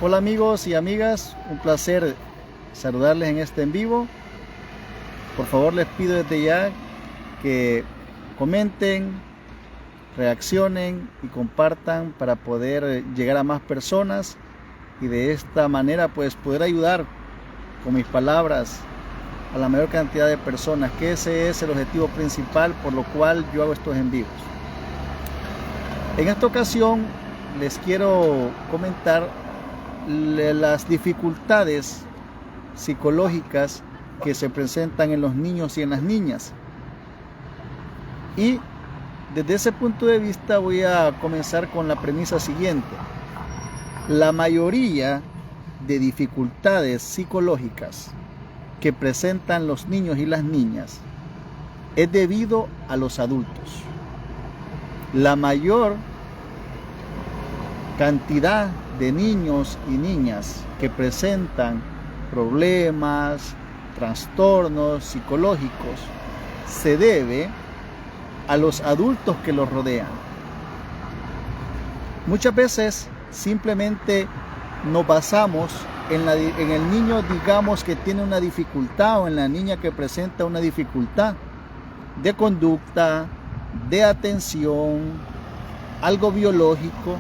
Hola amigos y amigas, un placer saludarles en este en vivo. Por favor les pido desde ya que comenten, reaccionen y compartan para poder llegar a más personas y de esta manera pues poder ayudar con mis palabras a la mayor cantidad de personas, que ese es el objetivo principal por lo cual yo hago estos en vivos. En esta ocasión les quiero comentar las dificultades psicológicas que se presentan en los niños y en las niñas. Y desde ese punto de vista voy a comenzar con la premisa siguiente. La mayoría de dificultades psicológicas que presentan los niños y las niñas es debido a los adultos. La mayor cantidad de niños y niñas que presentan problemas, trastornos psicológicos se debe a los adultos que los rodean. Muchas veces simplemente nos basamos en el niño, digamos, que tiene una dificultad, o en la niña que presenta una dificultad de conducta, de atención, algo biológico,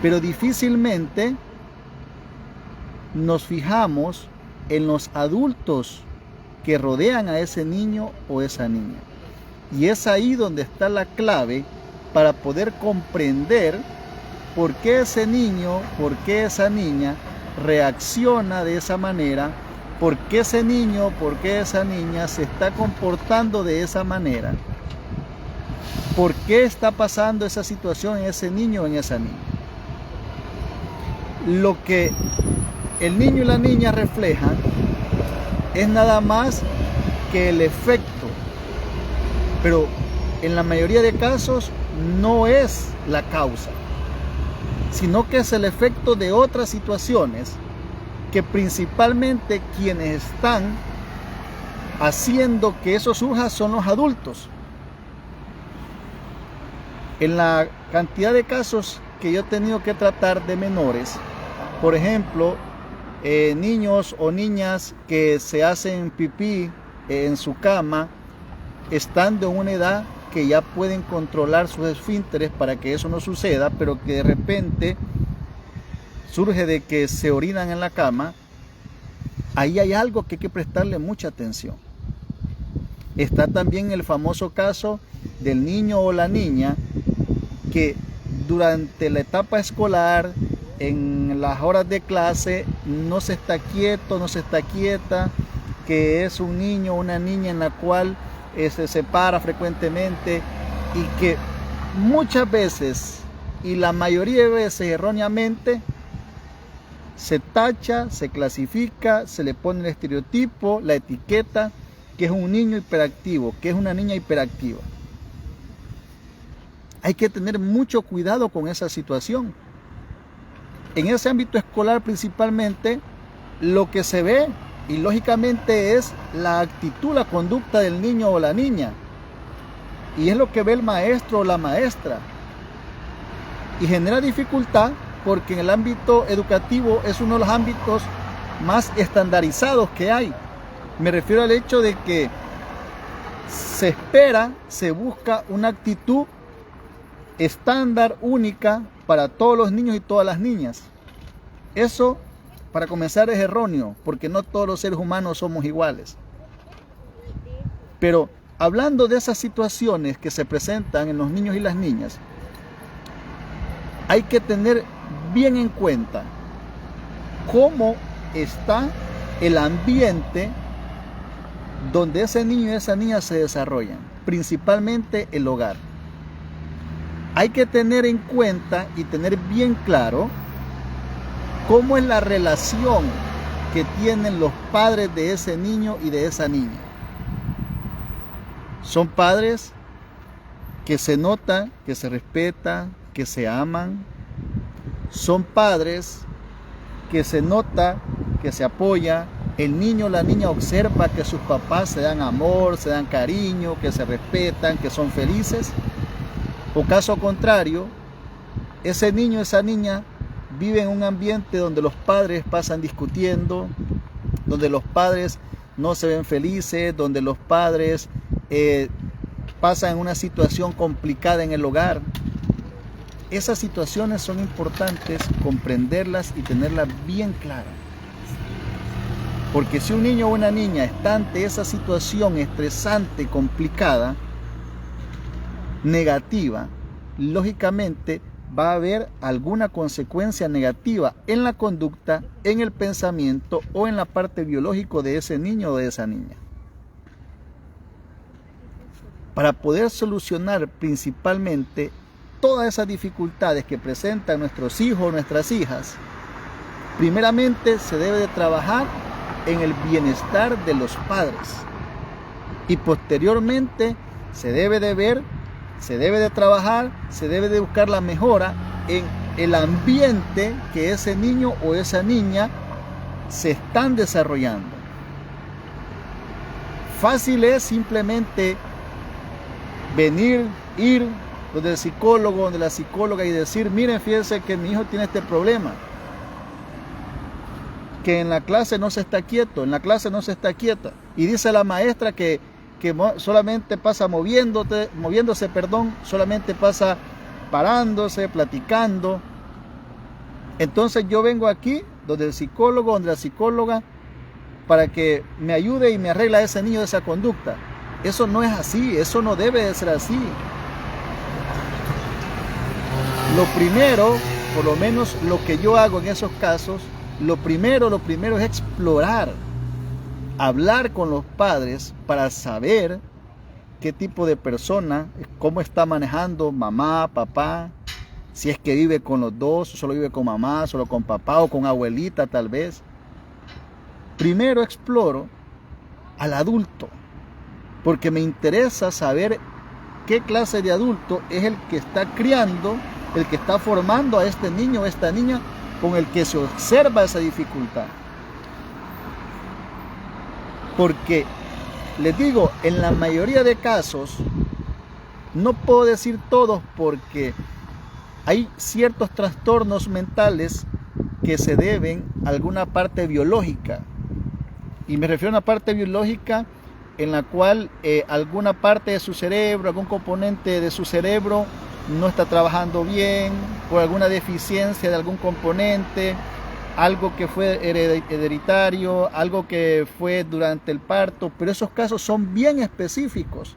pero difícilmente nos fijamos en los adultos que rodean a ese niño o esa niña. Y es ahí donde está la clave para poder comprender por qué ese niño, por qué esa niña reacciona de esa manera, por qué ese niño, por qué esa niña se está comportando de esa manera, por qué está pasando esa situación en ese niño o en esa niña. Lo que el niño y la niña reflejan es nada más que el efecto, pero en la mayoría de casos no es la causa, sino que es el efecto de otras situaciones que principalmente quienes están haciendo que eso surja son los adultos. En la cantidad de casos que yo he tenido que tratar de menores, por ejemplo, niños o niñas que se hacen pipí en su cama estando en una edad que ya pueden controlar sus esfínteres para que eso no suceda, pero que de repente surge de que se orinan en la cama. Ahí hay algo que hay que prestarle mucha atención. Está también el famoso caso del niño o la niña que durante la etapa escolar, en las horas de clase, no se está quieto, no se está quieta, que es un niño o una niña en la cual se separa frecuentemente y que muchas veces, y la mayoría de veces erróneamente, se tacha, se clasifica, se le pone el estereotipo, la etiqueta, que es un niño hiperactivo, que es una niña hiperactiva. Hay que tener mucho cuidado con esa situación. En ese ámbito escolar principalmente, lo que se ve y lógicamente es la actitud, la conducta del niño o la niña. Y es lo que ve el maestro o la maestra. Y genera dificultad porque en el ámbito educativo es uno de los ámbitos más estandarizados que hay. Me refiero al hecho de que se espera, se busca una actitud estándar, única para todos los niños y todas las niñas. Eso, para comenzar, es erróneo, porque no todos los seres humanos somos iguales. Pero hablando de esas situaciones que se presentan en los niños y las niñas, hay que tener bien en cuenta cómo está el ambiente donde ese niño y esa niña se desarrollan, principalmente el hogar. Hay que tener en cuenta y tener bien claro cómo es la relación que tienen los padres de ese niño y de esa niña. Son padres que se nota, que se respetan, que se aman. Son padres que se nota, que se apoya. El niño o la niña observa que sus papás se dan amor, se dan cariño, que se respetan, que son felices. O caso contrario, ese niño o esa niña vive en un ambiente donde los padres pasan discutiendo, donde los padres no se ven felices, donde los padres pasan una situación complicada en el hogar. Esas situaciones son importantes comprenderlas y tenerlas bien claras. Porque si un niño o una niña está ante esa situación estresante, complicada, negativa, lógicamente va a haber alguna consecuencia negativa en la conducta, en el pensamiento o en la parte biológica de ese niño o de esa niña. Para poder solucionar principalmente todas esas dificultades que presentan nuestros hijos o nuestras hijas, primeramente se debe de trabajar en el bienestar de los padres y posteriormente se debe de trabajar, se debe de buscar la mejora en el ambiente que ese niño o esa niña se están desarrollando. Fácil es simplemente venir, ir donde el psicólogo, donde la psicóloga y decir, miren, fíjense que mi hijo tiene este problema, que en la clase no se está quieto, en la clase no se está quieta, y dice la maestra que solamente pasa moviéndose, solamente pasa parándose, platicando. Entonces yo vengo aquí donde el psicólogo, donde la psicóloga, para que me ayude y me arregle a ese niño de esa conducta. Eso no es así, eso no debe de ser así. Lo primero, por lo menos lo que yo hago en esos casos, lo primero es explorar, hablar con los padres para saber qué tipo de persona, cómo está manejando mamá, papá, si es que vive con los dos, solo vive con mamá, solo con papá o con abuelita tal vez. Primero exploro al adulto, porque me interesa saber qué clase de adulto es el que está criando, el que está formando a este niño o esta niña con el que se observa esa dificultad. Porque, les digo, en la mayoría de casos, no puedo decir todos porque hay ciertos trastornos mentales que se deben a alguna parte biológica. Y me refiero a una parte biológica en la cual alguna parte de su cerebro, algún componente de su cerebro no está trabajando bien, por alguna deficiencia de algún componente, algo que fue hereditario, algo que fue durante el parto, pero esos casos son bien específicos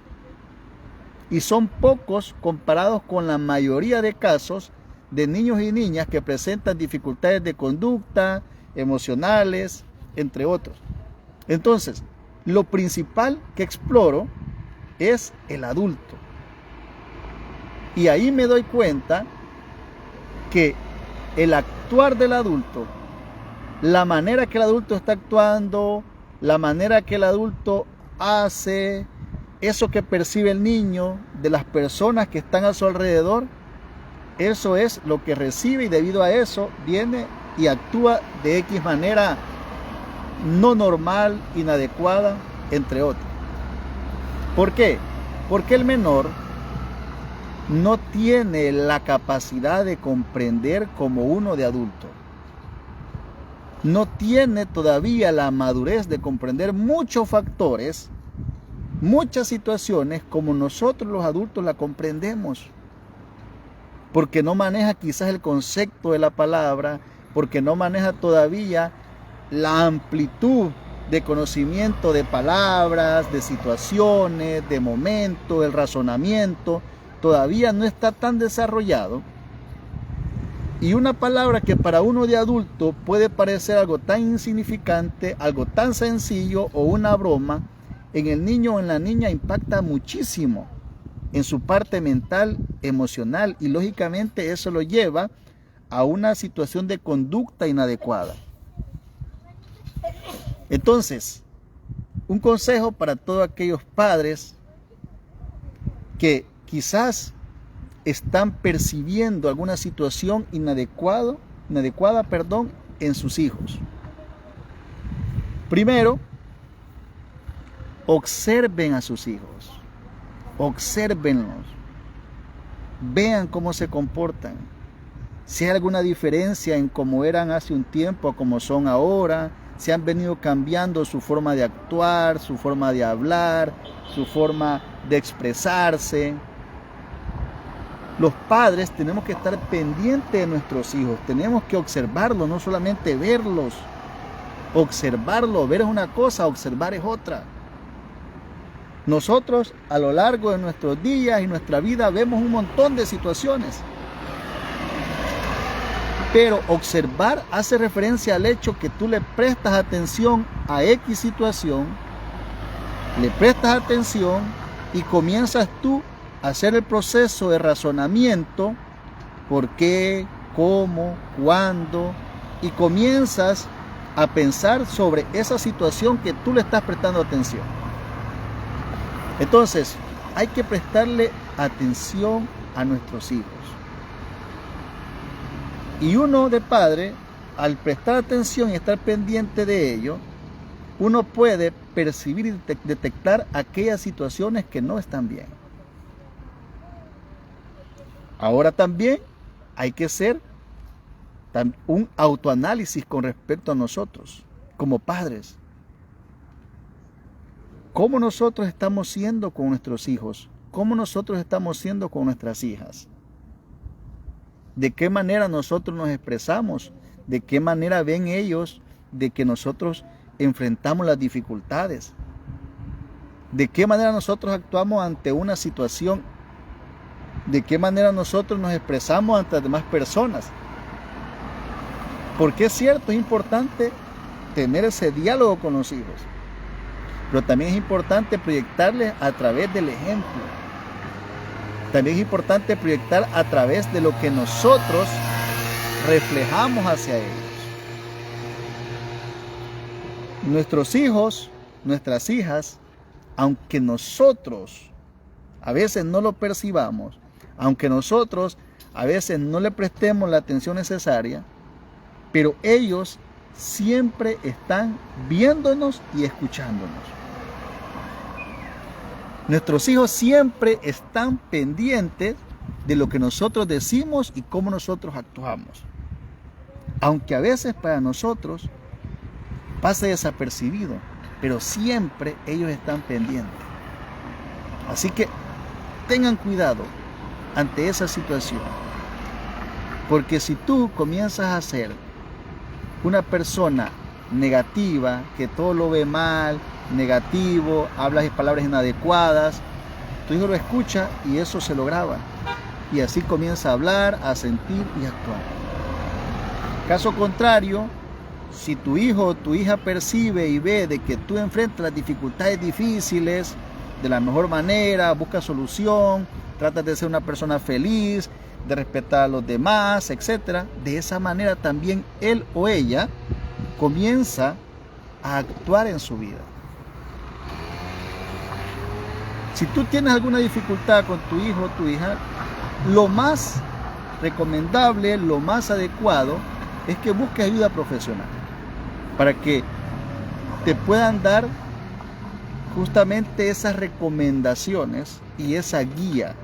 y son pocos comparados con la mayoría de casos de niños y niñas que presentan dificultades de conducta, emocionales, entre otros. Entonces, lo principal que exploro es el adulto. Y ahí me doy cuenta que el actuar del adulto, la manera que el adulto está actuando, la manera que el adulto hace, eso que percibe el niño de las personas que están a su alrededor, eso es lo que recibe y debido a eso viene y actúa de X manera no normal, inadecuada, entre otros. ¿Por qué? Porque el menor no tiene la capacidad de comprender como uno de adulto. No tiene todavía la madurez de comprender muchos factores, muchas situaciones como nosotros los adultos la comprendemos. Porque no maneja quizás el concepto de la palabra, porque no maneja todavía la amplitud de conocimiento de palabras, de situaciones, de momentos, el razonamiento, todavía no está tan desarrollado. Y una palabra que para uno de adulto puede parecer algo tan insignificante, algo tan sencillo o una broma, en el niño o en la niña impacta muchísimo en su parte mental, emocional, y lógicamente eso lo lleva a una situación de conducta inadecuada. Entonces, un consejo para todos aquellos padres que quizás están percibiendo alguna situación inadecuada, en sus hijos. Primero, observen a sus hijos, obsérvenlos, vean cómo se comportan. si hay alguna diferencia en cómo eran hace un tiempo a cómo son ahora, si han venido cambiando su forma de actuar, su forma de hablar, su forma de expresarse. Los padres tenemos que estar pendientes de nuestros hijos, tenemos que observarlos, no solamente verlos. Observarlo, ver es una cosa, observar es otra. Nosotros a lo largo de nuestros días y nuestra vida vemos un montón de situaciones. Pero observar hace referencia al hecho que tú le prestas atención a X situación, le prestas atención y comienzas tú a hacer el proceso de razonamiento, por qué, cómo, cuándo, y comienzas a pensar sobre esa situación que tú le estás prestando atención. Entonces, hay que prestarle atención a nuestros hijos. Y uno de padre, al prestar atención y estar pendiente de ello, uno puede percibir y detectar aquellas situaciones que no están bien. Ahora también hay que hacer un autoanálisis con respecto a nosotros, como padres. ¿Cómo nosotros estamos siendo con nuestros hijos? ¿Cómo nosotros estamos siendo con nuestras hijas? ¿De qué manera nosotros nos expresamos? ¿De qué manera ven ellos de que nosotros enfrentamos las dificultades? ¿De qué manera nosotros actuamos ante una situación? ¿De qué manera nosotros nos expresamos ante las demás personas? Porque es cierto, es importante tener ese diálogo con los hijos, pero también es importante proyectarles a través del ejemplo. También es importante proyectar a través de lo que nosotros reflejamos hacia ellos. Nuestros hijos, nuestras hijas, aunque nosotros a veces no lo percibamos, aunque nosotros a veces no le prestemos la atención necesaria, pero ellos siempre están viéndonos y escuchándonos. Nuestros hijos siempre están pendientes de lo que nosotros decimos y cómo nosotros actuamos. Aunque a veces para nosotros pase desapercibido, pero siempre ellos están pendientes. Así que tengan cuidado ante esa situación. Porque si tú comienzas a ser una persona negativa, que todo lo ve mal, negativo, hablas de palabras inadecuadas, tu hijo lo escucha y eso se lo graba. Y así comienza a hablar, a sentir y a actuar. Caso contrario, si tu hijo o tu hija percibe y ve de que tú enfrentas las dificultades difíciles de la mejor manera, buscas solución, tratas de ser una persona feliz, de respetar a los demás, etc. De esa manera también él o ella comienza a actuar en su vida. Si tú tienes alguna dificultad con tu hijo o tu hija, lo más recomendable, lo más adecuado es que busques ayuda profesional para que te puedan dar justamente esas recomendaciones y esa guía.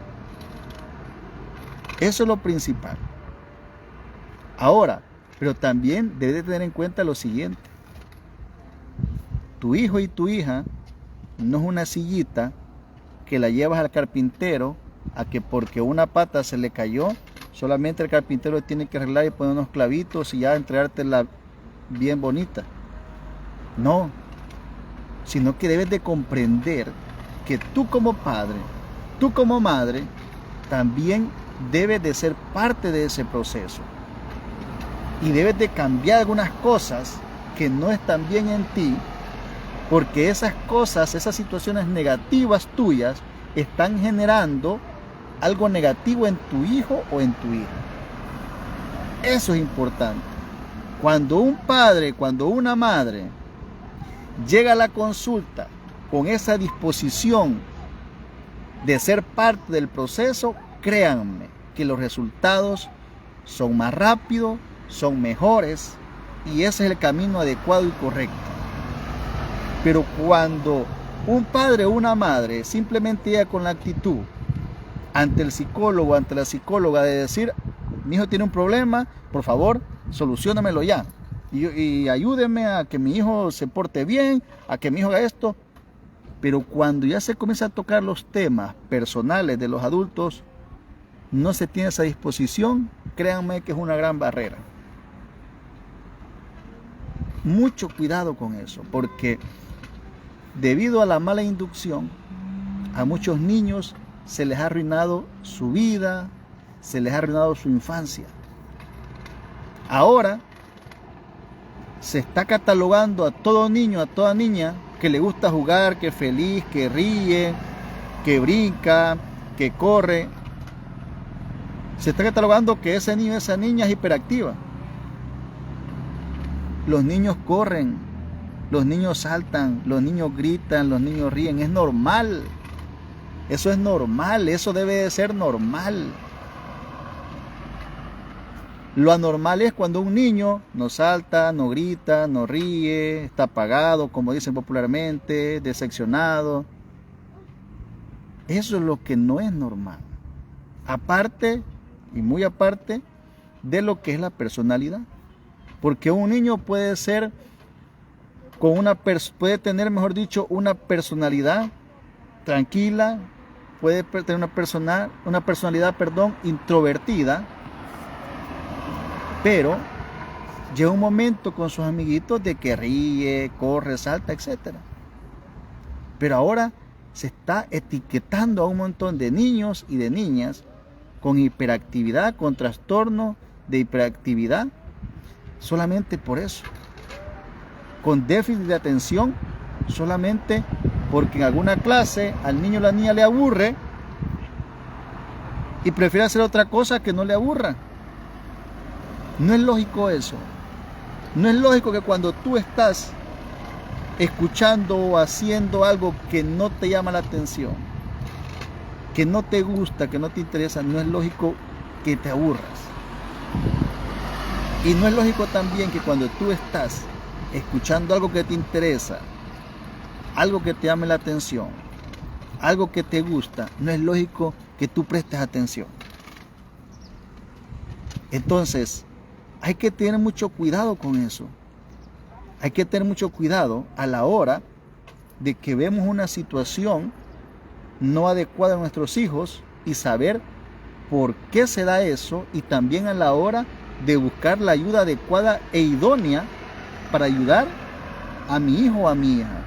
Eso es lo principal. Ahora, pero también debes tener en cuenta lo siguiente. Tu hijo y tu hija no es una sillita que la llevas al carpintero a que porque una pata se le cayó, solamente el carpintero tiene que arreglar y poner unos clavitos y ya entregártela bien bonita. No, sino que debes de comprender que tú como padre, tú como madre, también debes de ser parte de ese proceso. Y debes de cambiar algunas cosas que no están bien en ti, porque esas cosas, esas situaciones negativas tuyas, están generando algo negativo en tu hijo o en tu hija. Eso es importante. Cuando un padre, cuando una madre llega a la consulta con esa disposición de ser parte del proceso, créanme que los resultados son más rápidos, son mejores, y ese es el camino adecuado y correcto. Pero cuando un padre o una madre simplemente llega con la actitud ante el psicólogo, ante la psicóloga de decir, mi hijo tiene un problema, por favor, soluciónamelo ya. Y ayúdeme a que mi hijo se porte bien, a que mi hijo haga esto. Pero cuando ya se comienza a tocar los temas personales de los adultos, no se tiene esa disposición, créanme que es una gran barrera. Mucho cuidado con eso, porque debido a la mala inducción, a muchos niños se les ha arruinado su vida, se les ha arruinado su infancia. Ahora se está catalogando a todo niño, a toda niña que le gusta jugar, que es feliz, que ríe, que brinca, que corre. Se está catalogando que ese niño, esa niña es hiperactiva. Los niños corren, los niños saltan, los niños gritan, los niños ríen. Es normal. Eso es normal, eso debe de ser normal. Lo anormal es cuando un niño no salta, no grita, no ríe, está apagado, como dicen popularmente, decepcionado. Eso es lo que no es normal. Aparte, y muy aparte, de lo que es la personalidad. Porque un niño puede ser, puede tener, mejor dicho, una personalidad tranquila, puede tener una personalidad, introvertida, pero llega un momento con sus amiguitos de que ríe, corre, salta, etc. Pero ahora se está etiquetando a un montón de niños y de niñas con hiperactividad, con trastorno de hiperactividad, solamente por eso. Con déficit de atención, solamente porque en alguna clase al niño o la niña le aburre y prefiere hacer otra cosa que no le aburra. No es lógico eso. No es lógico que cuando tú estás escuchando o haciendo algo que no te llama la atención, que no te gusta, que no te interesa, no es lógico que te aburras. Y no es lógico también que cuando tú estás escuchando algo que te interesa, algo que te llame la atención, algo que te gusta, no es lógico que tú prestes atención. Entonces, hay que tener mucho cuidado con eso. Hay que tener mucho cuidado a la hora de que vemos una situación no adecuada a nuestros hijos y saber por qué se da eso, y también a la hora de buscar la ayuda adecuada e idónea para ayudar a mi hijo o a mi hija.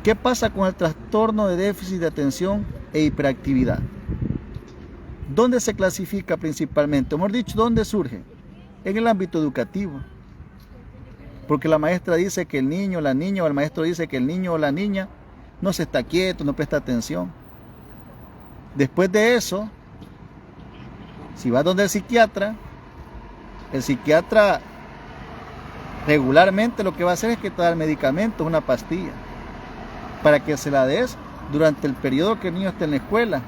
¿Qué pasa con el trastorno de déficit de atención e hiperactividad? ¿Dónde se clasifica principalmente? Hemos dicho, ¿dónde surge? En el ámbito educativo. Porque la maestra dice que el niño, la niña, o el maestro dice que el niño o la niña no se está quieto, no presta atención. Después de eso, si vas donde el psiquiatra regularmente lo que va a hacer es que te da el medicamento, una pastilla, para que se la des durante el periodo que el niño esté en la escuela,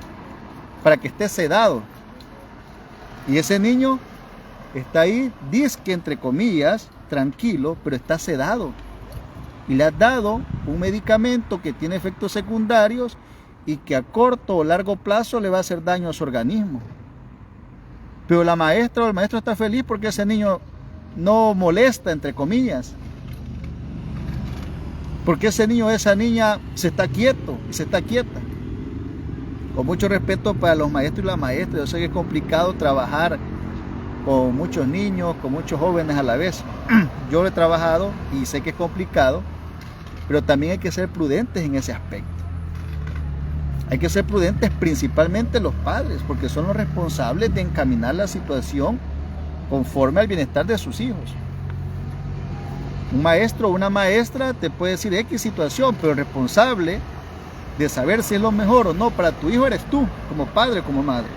para que esté sedado. Y ese niño está ahí, dizque entre comillas, tranquilo, pero está sedado. Y le has dado un medicamento que tiene efectos secundarios y que a corto o largo plazo le va a hacer daño a su organismo. Pero la maestra o el maestro está feliz porque ese niño no molesta, entre comillas. Porque ese niño o esa niña se está quieto y se está quieta. Con mucho respeto para los maestros y las maestras, yo sé que es complicado trabajar con muchos niños, con muchos jóvenes a la vez. Yo lo he trabajado y sé que es complicado, pero también hay que ser prudentes en ese aspecto. Hay que ser prudentes principalmente los padres, porque son los responsables de encaminar la situación conforme al bienestar de sus hijos. Un maestro o una maestra te puede decir X situación, pero el responsable de saber si es lo mejor o no para tu hijo eres tú, como padre o como madre.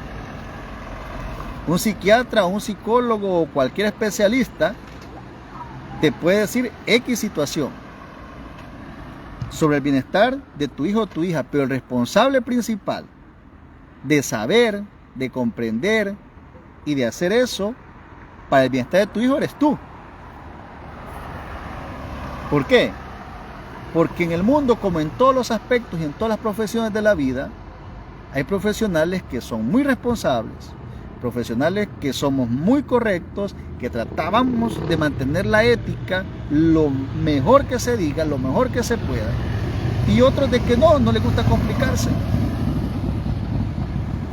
Un psiquiatra o un psicólogo o cualquier especialista te puede decir X situación sobre el bienestar de tu hijo o tu hija, pero el responsable principal de saber, de comprender y de hacer eso para el bienestar de tu hijo eres tú. ¿Por qué? Porque en el mundo, como en todos los aspectos y en todas las profesiones de la vida, hay profesionales que son muy responsables, profesionales que somos muy correctos, que tratábamos de mantener la ética lo mejor que se diga, lo mejor que se pueda, y otros de que no les gusta complicarse.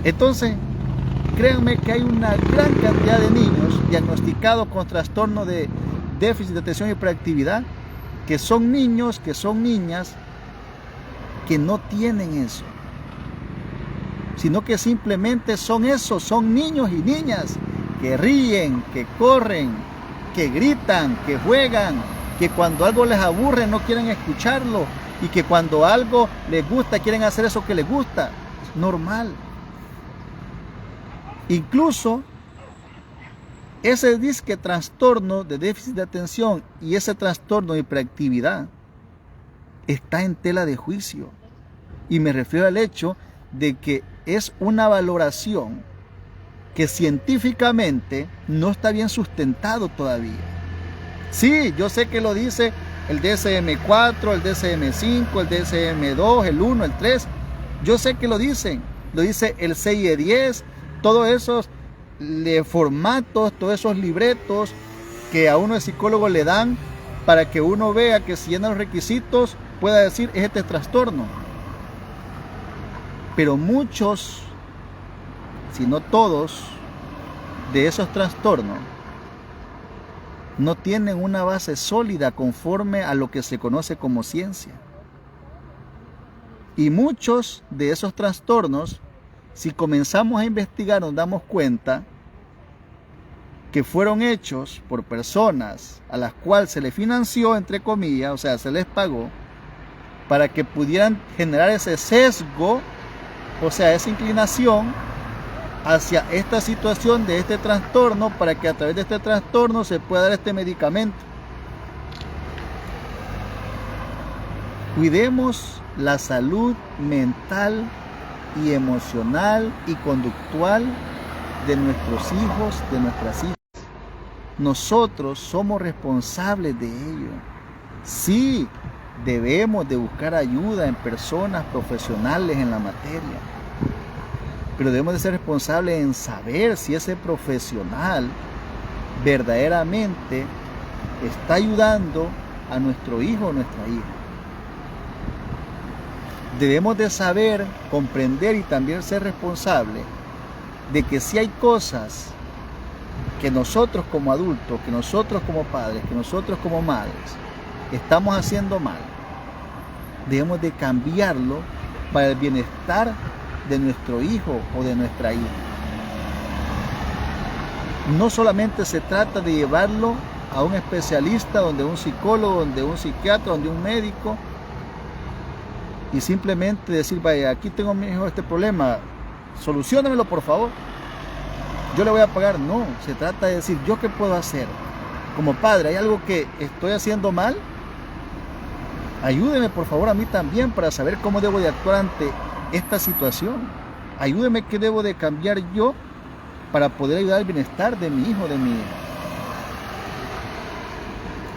Entonces, créanme que hay una gran cantidad de niños diagnosticados con trastorno de déficit de atención y hiperactividad, que son niños, que son niñas, que no tienen eso, sino que simplemente son eso, son niños y niñas que ríen, que corren, que gritan, que juegan, que cuando algo les aburre no quieren escucharlo, y que cuando algo les gusta quieren hacer eso que les gusta. Es normal. Incluso ese disque trastorno de déficit de atención y ese trastorno de hiperactividad está en tela de juicio. Y me refiero al hecho de que es una valoración que científicamente no está bien sustentado todavía. Sí, yo sé que lo dice el DSM-4, el DSM-5, el DSM-2, el 1, el 3. Yo sé que lo dice el CIE-10, todos esos formatos, todos esos libretos que a uno de psicólogo le dan para que uno vea que si llena los requisitos pueda decir es este trastorno. Pero muchos, si no todos, de esos trastornos no tienen una base sólida conforme a lo que se conoce como ciencia. Y muchos de esos trastornos, si comenzamos a investigar, nos damos cuenta que fueron hechos por personas a las cuales se les financió, entre comillas, o sea, se les pagó, para que pudieran generar ese sesgo, o sea, esa inclinación hacia esta situación de este trastorno, para que a través de este trastorno se pueda dar este medicamento. Cuidemos la salud mental y emocional y conductual de nuestros hijos, de nuestras hijas. Nosotros somos responsables de ello. Sí, debemos de buscar ayuda en personas profesionales en la materia, pero debemos de ser responsables en saber si ese profesional verdaderamente está ayudando a nuestro hijo o nuestra hija. Debemos de saber, comprender y también ser responsables de que si hay cosas que nosotros como adultos, que nosotros como padres, que nosotros como madres estamos haciendo mal, debemos de cambiarlo para el bienestar de nuestro hijo o de nuestra hija. No solamente se trata de llevarlo a un especialista, donde un psicólogo, donde un psiquiatra, donde un médico, y simplemente decir, vaya, aquí tengo a mi hijo este problema, soluciónamelo por favor, yo le voy a pagar. No, se trata de decir, ¿yo qué puedo hacer? Como padre, ¿hay algo que estoy haciendo mal? Ayúdeme por favor a mí también para saber cómo debo de actuar ante esta situación. Ayúdeme qué debo de cambiar yo para poder ayudar al bienestar de mi hijo, de mi hija.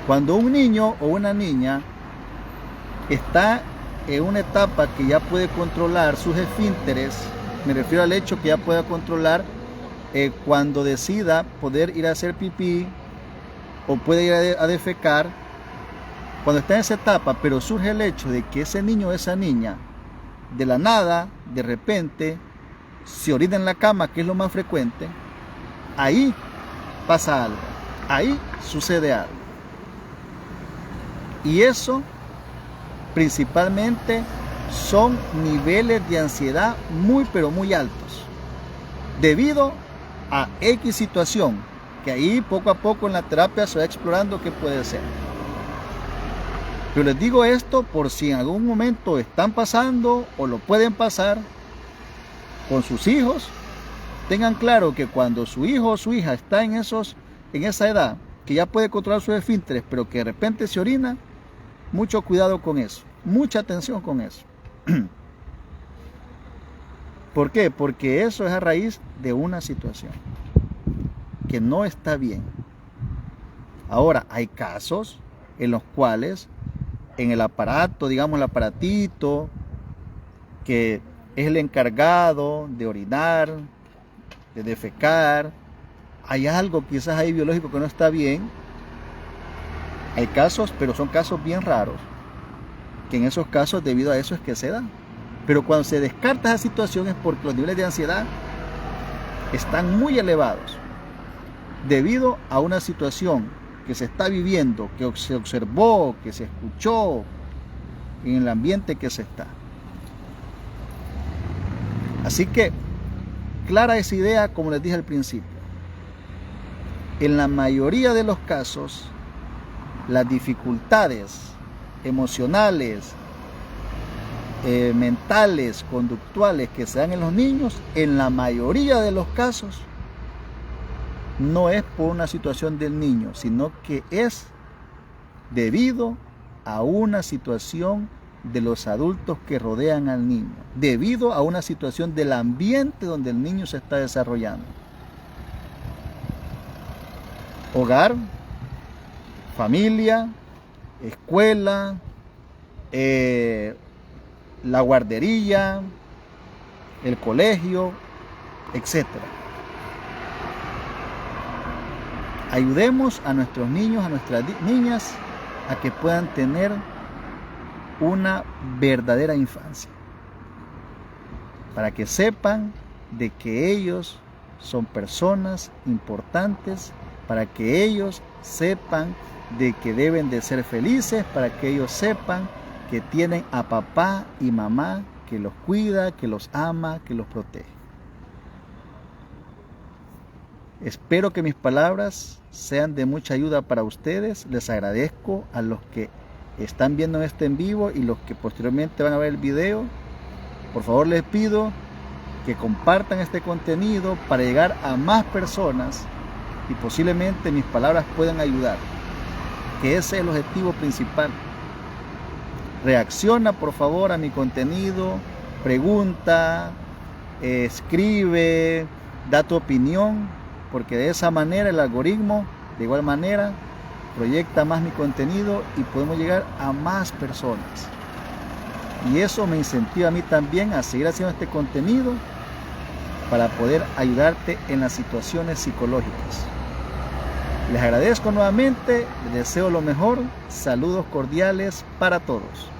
Cuando un niño o una niña está en una etapa que ya puede controlar sus esfínteres, me refiero al hecho que ya pueda controlar cuando decida poder ir a hacer pipí o puede ir a defecar, cuando está en esa etapa, pero surge el hecho de que ese niño o esa niña de la nada, de repente, se orina en la cama, que es lo más frecuente, ahí pasa algo, ahí sucede algo. Y eso principalmente son niveles de ansiedad muy pero muy altos, debido a X situación, que ahí poco a poco en la terapia se va explorando qué puede ser. Pero les digo esto por si en algún momento están pasando o lo pueden pasar con sus hijos, tengan claro que cuando su hijo o su hija está en esa edad, que ya puede controlar sus esfínteres, pero que de repente se orina, mucho cuidado con eso, mucha atención con eso. ¿Por qué? Porque eso es a raíz de una situación que no está bien. Ahora, hay casos en los cuales en el aparato, digamos el aparatito que es el encargado de orinar, de defecar, hay algo quizás ahí biológico que no está bien. Hay casos, pero son casos bien raros, que en esos casos debido a eso es que se da. Pero cuando se descarta esa situación es porque los niveles de ansiedad están muy elevados debido a una situación que se está viviendo, que se observó, que se escuchó en el ambiente que se está. Así que, clara esa idea, como les dije al principio. En la mayoría de los casos, las dificultades emocionales, mentales, conductuales que se dan en los niños, en la mayoría de los casos, no es por una situación del niño, sino que es debido a una situación de los adultos que rodean al niño, debido a una situación del ambiente donde el niño se está desarrollando. Hogar, familia, escuela, la guardería, el colegio, etc. Ayudemos a nuestros niños, a nuestras niñas, a que puedan tener una verdadera infancia, para que sepan de que ellos son personas importantes, para que ellos sepan de que deben de ser felices, para que ellos sepan que tienen a papá y mamá que los cuida, que los ama, que los protege. Espero que mis palabras sean de mucha ayuda para ustedes. Les agradezco a los que están viendo este en vivo y los que posteriormente van a ver el video. Por favor, les pido que compartan este contenido para llegar a más personas y posiblemente mis palabras puedan ayudar, que ese es el objetivo principal. Reacciona por favor a mi contenido, pregunta, escribe, da tu opinión, porque de esa manera el algoritmo de igual manera proyecta más mi contenido y podemos llegar a más personas. Y eso me incentiva a mí también a seguir haciendo este contenido para poder ayudarte en las situaciones psicológicas. Les agradezco nuevamente, les deseo lo mejor, saludos cordiales para todos.